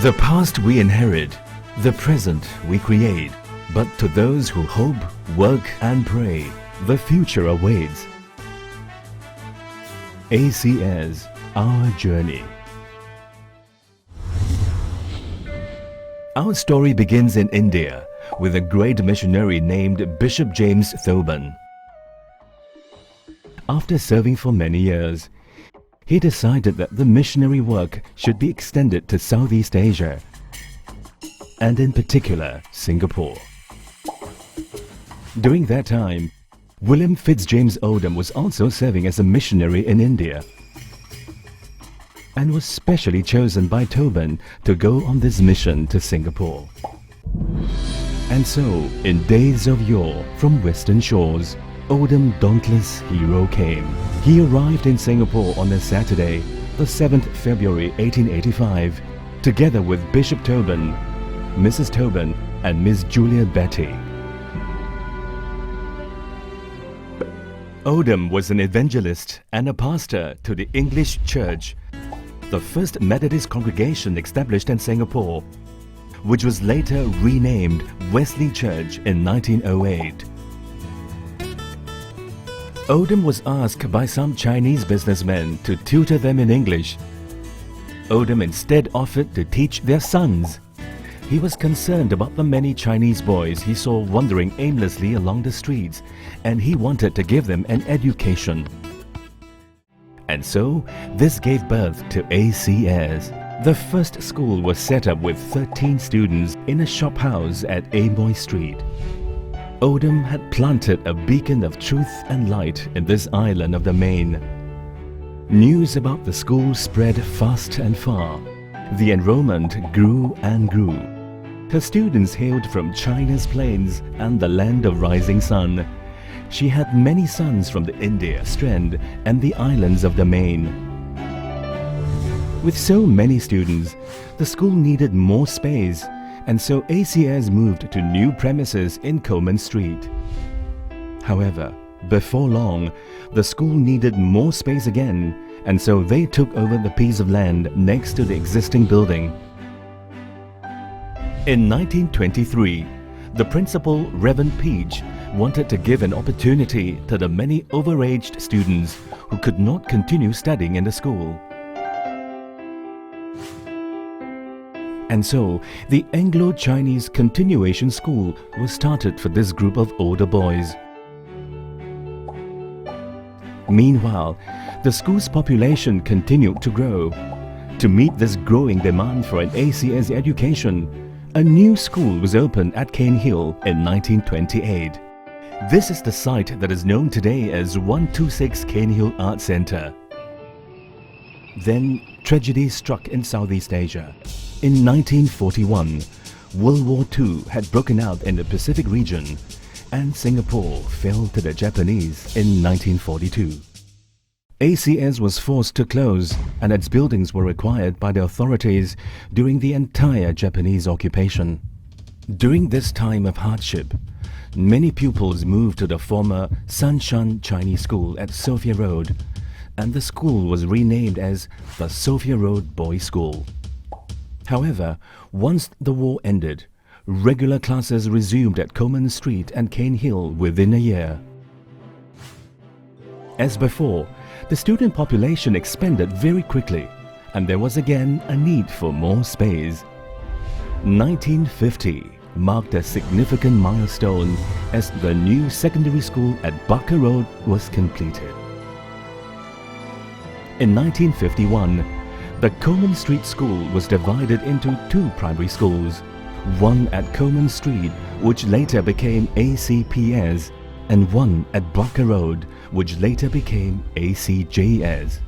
The past we inherit, the present we create. But to those who hope, work and pray, the future awaits. ACS, our journey. Our story begins in India with a great missionary named Bishop James Thoburn. After serving for many years, he decided that the missionary work should be extended to Southeast Asia, and in particular, Singapore. During that time, William Fitzjames Odom was also serving as a missionary in India and was specially chosen by Thoburn to go on this mission to Singapore. And so, in days of yore, from western shores, Odom dauntless hero came. He arrived in Singapore on a Saturday, the 7th February 1885, together with Bishop Thoburn, Mrs. Thoburn and Miss Julia Betty. Odom was an evangelist and a pastor to the English Church, the first Methodist congregation established in Singapore, which was later renamed Wesley Church in 1908. Odom was asked by some Chinese businessmen to tutor them in English. Odom instead offered to teach their sons. He was concerned about the many Chinese boys he saw wandering aimlessly along the streets, and he wanted to give them an education. And so, this gave birth to ACS. The first school was set up with 13 students in a shop house at Amoy Street. Odom had planted a beacon of truth and light in this island of the Main. News about the school spread fast and far. The enrollment grew and grew. Her students hailed from China's plains and the land of rising sun. She had many sons from the India, Strand and the islands of the Main. With so many students, the school needed more space, and so ACS moved to new premises in Coleman Street. However, before long, the school needed more space again, and so they took over the piece of land next to the existing building. In 1923, the principal, Reverend Peach, wanted to give an opportunity to the many overaged students who could not continue studying in the school. And so, the Anglo-Chinese Continuation School was started for this group of older boys. Meanwhile, the school's population continued to grow. To meet this growing demand for an ACS education, a new school was opened at Cane Hill in 1928. This is the site that is known today as 126 Cane Hill Art Centre. Then, tragedy struck in Southeast Asia. In 1941, World War II had broken out in the Pacific region, and Singapore fell to the Japanese in 1942. ACS was forced to close, and its buildings were acquired by the authorities during the entire Japanese occupation. During this time of hardship, many pupils moved to the former Sanshan Chinese School at Sophia Road, and the school was renamed as the Sophia Road Boys' School. However, once the war ended, regular classes resumed at Coleman Street and Cane Hill within a year. As before, the student population expanded very quickly, and there was again a need for more space. 1950 marked a significant milestone as the new secondary school at Barker Road was completed. In 1951, the Coleman Street School was divided into two primary schools, one at Coleman Street, which later became ACPS, and one at Barker Road, which later became ACJS.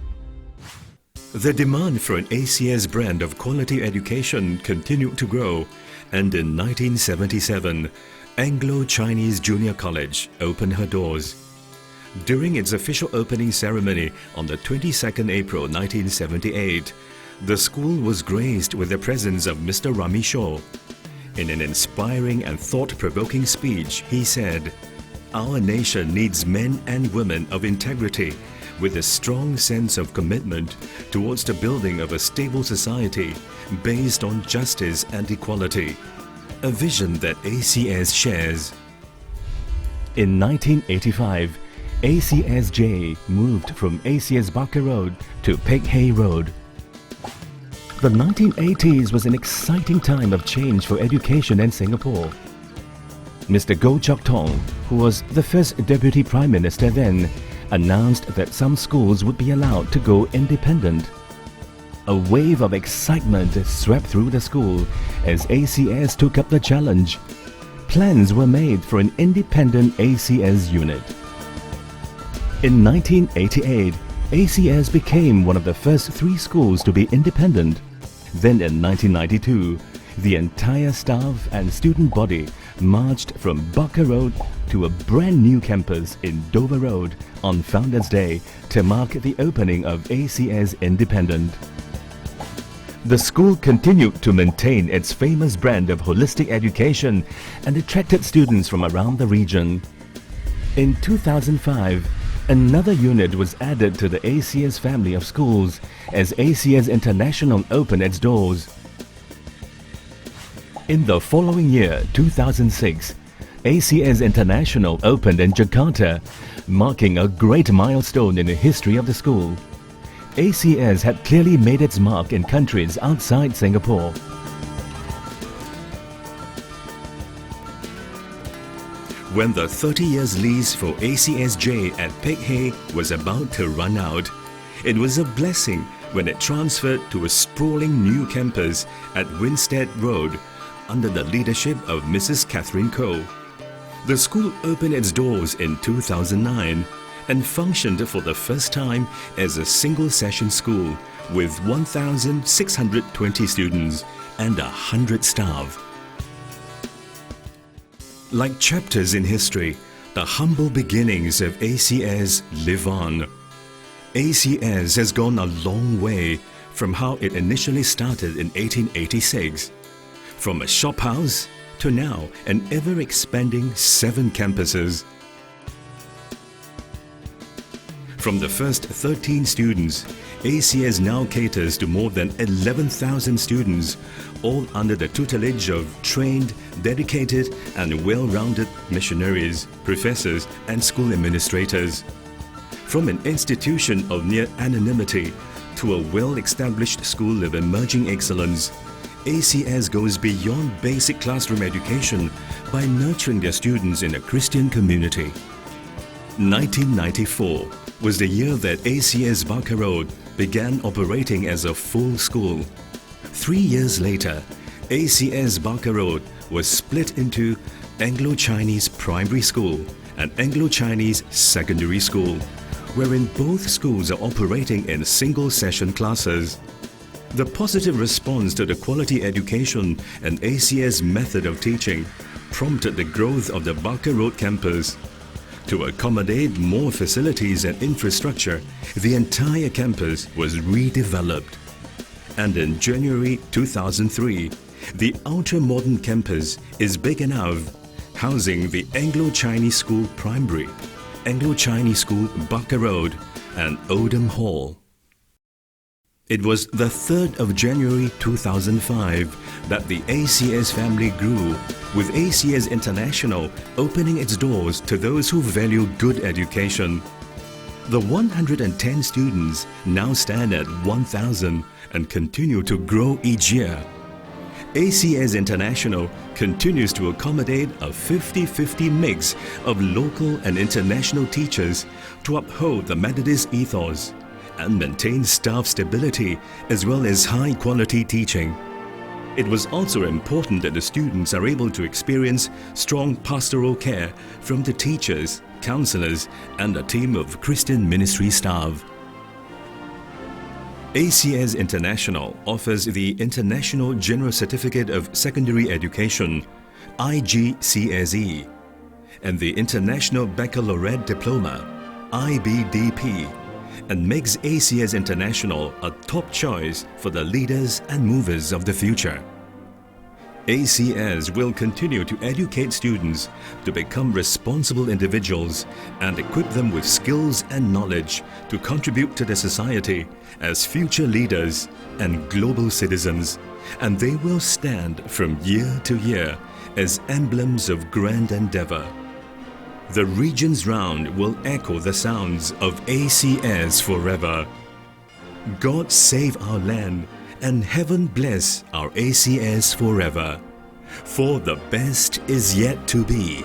The demand for an ACS brand of quality education continued to grow, and in 1977, Anglo-Chinese Junior College opened her doors. During its official opening ceremony on the 22nd April 1978, the school was graced with the presence of Mr. Rami Shaw. In an inspiring and thought-provoking speech, he said, "Our nation needs men and women of integrity with a strong sense of commitment towards the building of a stable society based on justice and equality, a vision that ACS shares. In 1985, ACSJ moved from ACS Barker Road to Peck Hay Road. The 1980s was an exciting time of change for education in Singapore. Mr. Goh Chok Tong, who was the first Deputy Prime Minister then, announced that some schools would be allowed to go independent. A wave of excitement swept through the school as ACS took up the challenge. Plans were made for an independent ACS unit. In 1988, ACS became one of the first 3 schools to be independent. Then in 1992, the entire staff and student body marched from Barker Road to a brand new campus in Dover Road on Founders Day to mark the opening of ACS Independent. The school continued to maintain its famous brand of holistic education and attracted students from around the region. In 2005, another unit was added to the ACS family of schools as ACS International opened its doors. In the following year, 2006, ACS International opened in Jakarta, marking a great milestone in the history of the school. ACS had clearly made its mark in countries outside Singapore. When the 30 years lease for ACSJ at Peck Hay was about to run out, it was a blessing when it transferred to a sprawling new campus at Winstead Road under the leadership of Mrs. Catherine Koh. The school opened its doors in 2009 and functioned for the first time as a single-session school with 1,620 students and 100 staff. Like chapters in history, the humble beginnings of ACS live on. ACS has gone a long way from how it initially started in 1886. From a shop house to now an ever-expanding 7 campuses. From the first 13 students, ACS now caters to more than 11,000 students, all under the tutelage of trained, dedicated and well-rounded missionaries, professors and school administrators. From an institution of near anonymity to a well-established school of emerging excellence, ACS goes beyond basic classroom education by nurturing their students in a Christian community. 1994 was the year that ACS Barker Road began operating as a full school. 3 years later, ACS Barker Road was split into Anglo-Chinese Primary School and Anglo-Chinese Secondary School, wherein both schools are operating in single-session classes. The positive response to the quality education and ACS method of teaching prompted the growth of the Barker Road campus. To accommodate more facilities and infrastructure, the entire campus was redeveloped. And in January 2003, the ultra-modern campus is big enough, housing the Anglo-Chinese School Primary, Anglo-Chinese School Barker Road and Oldham Hall. It was the 3rd of January 2005 that the ACS family grew, with ACS International opening its doors to those who value good education. The 110 students now stand at 1,000 and continue to grow each year. ACS International continues to accommodate a 50-50 mix of local and international teachers to uphold the Methodist ethos and maintain staff stability as well as high-quality teaching. It was also important that the students are able to experience strong pastoral care from the teachers, counselors and a team of Christian ministry staff. ACS International offers the International General Certificate of Secondary Education, IGCSE, and the International Baccalaureate Diploma, IBDP, and makes ACS International a top choice for the leaders and movers of the future. ACS will continue to educate students to become responsible individuals and equip them with skills and knowledge to contribute to the society as future leaders and global citizens, and they will stand from year to year as emblems of grand endeavor. The regions round will echo the sounds of ACS forever. God save our land and heaven bless our ACS forever. For the best is yet to be.